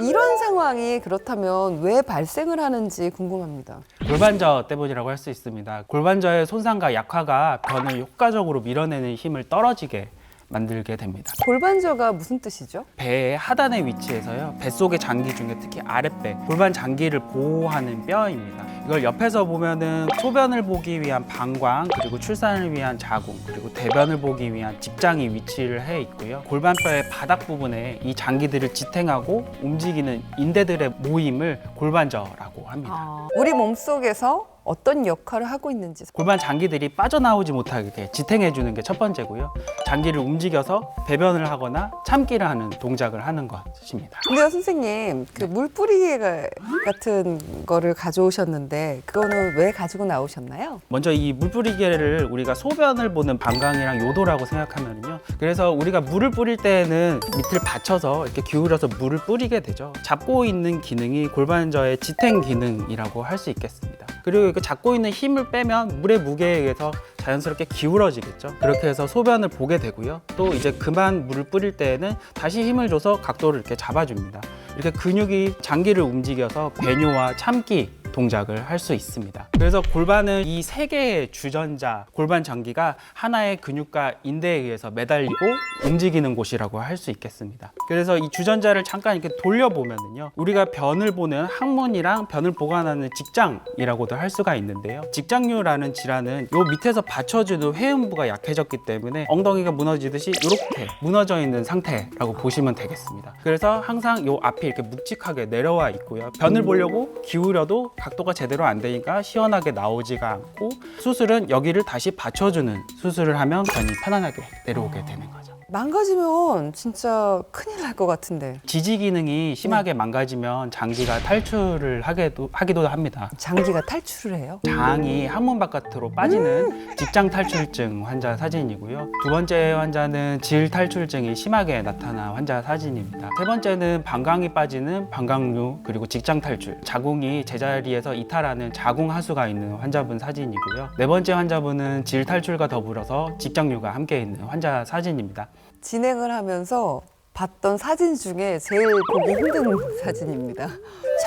이런 상황이 그렇다면 왜 발생을 하는지 궁금합니다. 골반저 때문이라고 할 수 있습니다. 골반저의 손상과 약화가 변을 효과적으로 밀어내는 힘을 떨어지게 만들게 됩니다. 골반저가 무슨 뜻이죠? 배의 하단의 위치에서요, 뱃속의 장기 중에 특히 아랫배, 골반 장기를 보호하는 뼈입니다. 이걸 옆에서 보면은 소변을 보기 위한 방광, 그리고 출산을 위한 자궁, 그리고 대변을 보기 위한 직장이 위치를 해 있고요. 골반뼈의 바닥 부분에 이 장기들을 지탱하고 움직이는 인대들의 모임을 골반저라고 합니다. 우리 몸속에서 어떤 역할을 하고 있는지. 골반 장기들이 빠져나오지 못하게 지탱해 주는 게 첫 번째고요. 장기를 움직여서 배변을 하거나 참기를 하는 동작을 하는 것입니다. 근데요, 선생님, 그 물뿌리개 같은 거를 가져오셨는데 그거는 왜 가지고 나오셨나요? 먼저 이 물뿌리개를 우리가 소변을 보는 방광이랑 요도라고 생각하면요. 그래서 우리가 물을 뿌릴 때에는 밑을 받쳐서 이렇게 기울여서 물을 뿌리게 되죠. 잡고 있는 기능이 골반저의 지탱 기능이라고 할 수 있겠습니다. 그리고 그 잡고 있는 힘을 빼면 물의 무게에 의해서 자연스럽게 기울어지겠죠. 그렇게 해서 소변을 보게 되고요. 또 이제 그만 물을 뿌릴 때에는 다시 힘을 줘서 각도를 이렇게 잡아줍니다. 이렇게 근육이 장기를 움직여서 배뇨와 참기 동작을 할 수 있습니다. 그래서 골반은 이 세 개의 주전자, 골반 장기가 하나의 근육과 인대에 의해서 매달리고 움직이는 곳이라고 할 수 있겠습니다. 그래서 이 주전자를 잠깐 이렇게 돌려보면은요, 우리가 변을 보는 항문이랑 변을 보관하는 직장이라고도 할 수가 있는데요. 직장류라는 질환은 요 밑에서 받쳐주는 회음부가 약해졌기 때문에 엉덩이가 무너지듯이 이렇게 무너져 있는 상태라고 보시면 되겠습니다. 그래서 항상 요 앞이 이렇게 묵직하게 내려와 있고요. 변을 보려고 기울여도 각도가 제대로 안 되니까 시원하게 나오지가 않고, 수술은 여기를 다시 받쳐주는 수술을 하면 변이 편안하게 내려오게 되는 거죠. 망가지면 진짜 큰일 날 것 같은데. 지지 기능이 심하게 망가지면 장기가 탈출을 하기도 합니다. 장기가 탈출을 해요? 장이 항문 바깥으로 빠지는 직장 탈출증 환자 사진이고요. 두 번째 환자는 질 탈출증이 심하게 나타난 환자 사진입니다. 세 번째는 방광이 빠지는 방광류, 그리고 직장 탈출, 자궁이 제자리에서 이탈하는 자궁 하수가 있는 환자분 사진이고요. 네 번째 환자분은 질 탈출과 더불어서 직장류가 함께 있는 환자 사진입니다. 진행을 하면서 봤던 사진 중에 제일 보기 힘든 사진입니다.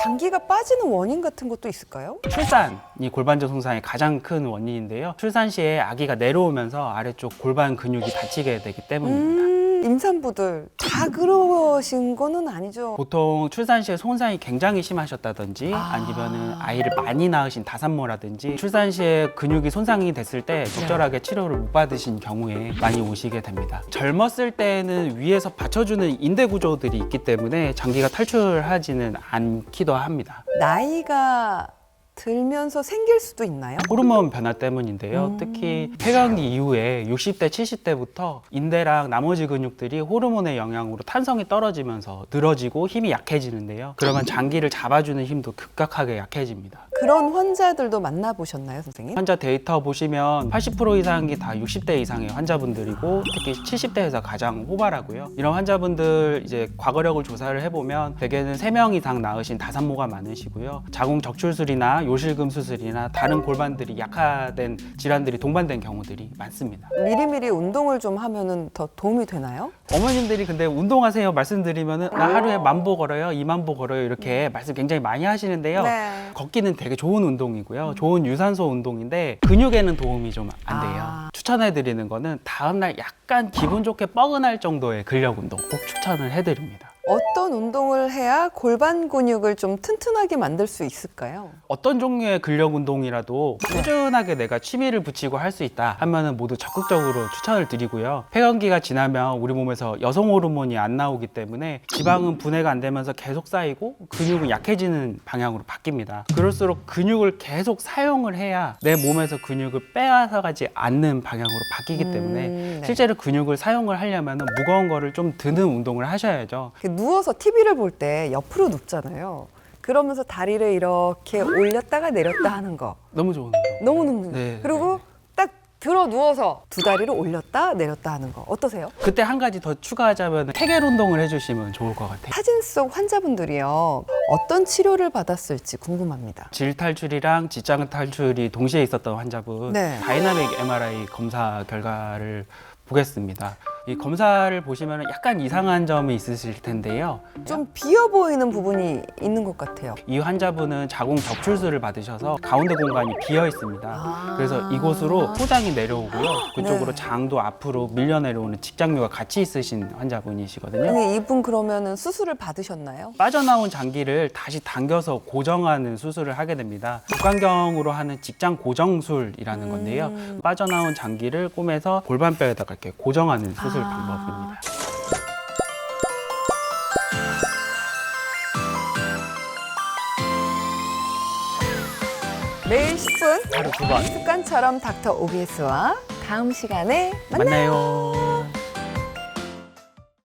장기가 빠지는 원인 같은 것도 있을까요? 출산이 골반저 손상의 가장 큰 원인인데요. 출산 시에 아기가 내려오면서 아래쪽 골반 근육이 다치게 되기 때문입니다. 임산부들 다 그러신 거는 아니죠? 보통 출산 시에 손상이 굉장히 심하셨다든지 아니면은 아이를 많이 낳으신 다산모라든지 출산 시에 근육이 손상이 됐을 때 적절하게 치료를 못 받으신 경우에 많이 오시게 됩니다. 젊었을 때는 위에서 받쳐주는 인대 구조들이 있기 때문에 장기가 탈출하지는 않기도 합니다. 나이가 들면서 생길 수도 있나요? 호르몬 변화 때문인데요. 특히 폐경기 이후에 60대, 70대부터 인대랑 나머지 근육들이 호르몬의 영향으로 탄성이 떨어지면서 늘어지고 힘이 약해지는데요. 그러면 장기를 잡아주는 힘도 급격하게 약해집니다. 그런 환자들도 만나보셨나요, 선생님? 환자 데이터 보시면 80% 이상이 다 60대 이상의 환자분들이고, 특히 70대에서 가장 호발하고요. 이런 환자분들 이제 과거력을 조사를 해보면 대개는 3명 이상 낳으신 다산모가 많으시고요. 자궁 적출술이나 요실금 수술이나 다른 골반들이 약화된 질환들이 동반된 경우들이 많습니다. 미리미리 운동을 좀 하면은 더 도움이 되나요? 어머님들이 근데 운동하세요 말씀드리면은 나 하루에 10,000보 걸어요, 20,000보 걸어요 이렇게 말씀 굉장히 많이 하시는데요. 네. 걷기는 되게 좋은 운동이고요. 좋은 유산소 운동인데 근육에는 도움이 좀 안 돼요. 추천해드리는 거는 다음날 약간 기분 좋게 뻐근할 정도의 근력 운동 꼭 추천을 해드립니다. 어떤 운동을 해야 골반 근육을 좀 튼튼하게 만들 수 있을까요? 어떤 종류의 근력 운동이라도 꾸준하게 내가 취미를 붙이고 할 수 있다 하면은 모두 적극적으로 추천을 드리고요. 폐경기가 지나면 우리 몸에서 여성 호르몬이 안 나오기 때문에 지방은 분해가 안 되면서 계속 쌓이고 근육은 약해지는 방향으로 바뀝니다. 그럴수록 근육을 계속 사용을 해야 내 몸에서 근육을 빼앗아가지 않는 방향으로 바뀌기 때문에 네. 실제로 근육을 사용을 하려면 무거운 거를 좀 드는 운동을 하셔야죠. 누워서 TV를 볼 때 옆으로 눕잖아요. 그러면서 다리를 이렇게 올렸다가 내렸다 하는 거 너무 좋은 운동. 너무 눕는. 네, 그리고 딱 들어 누워서 두 다리를 올렸다 내렸다 하는 거 어떠세요? 그때 한 가지 더 추가하자면 태겔 운동을 해주시면 좋을 것 같아요. 사진 속 환자분들이요 어떤 치료를 받았을지 궁금합니다. 질 탈출이랑 직장 탈출이 동시에 있었던 환자분 네. 다이나믹 MRI 검사 결과를 보겠습니다. 이 검사를 보시면 약간 이상한 점이 있으실 텐데요. 좀 비어 보이는 부분이 있는 것 같아요. 이 환자분은 자궁 적출술을 받으셔서 가운데 공간이 비어 있습니다. 그래서 이곳으로 포장이 내려오고요. 그쪽으로 네. 장도 앞으로 밀려 내려오는 직장류가 같이 있으신 환자분이시거든요. 아니, 이분 그러면은 수술을 받으셨나요? 빠져나온 장기를 다시 당겨서 고정하는 수술을 하게 됩니다. 복강경으로 하는 직장 고정술이라는 건데요. 빠져나온 장기를 꼬매서 골반뼈에다가 이렇게 고정하는 수술 방법입니다. 매일 10분 하루 2번 습관처럼 닥터 OBS와 다음 시간에 만나요. 만나요.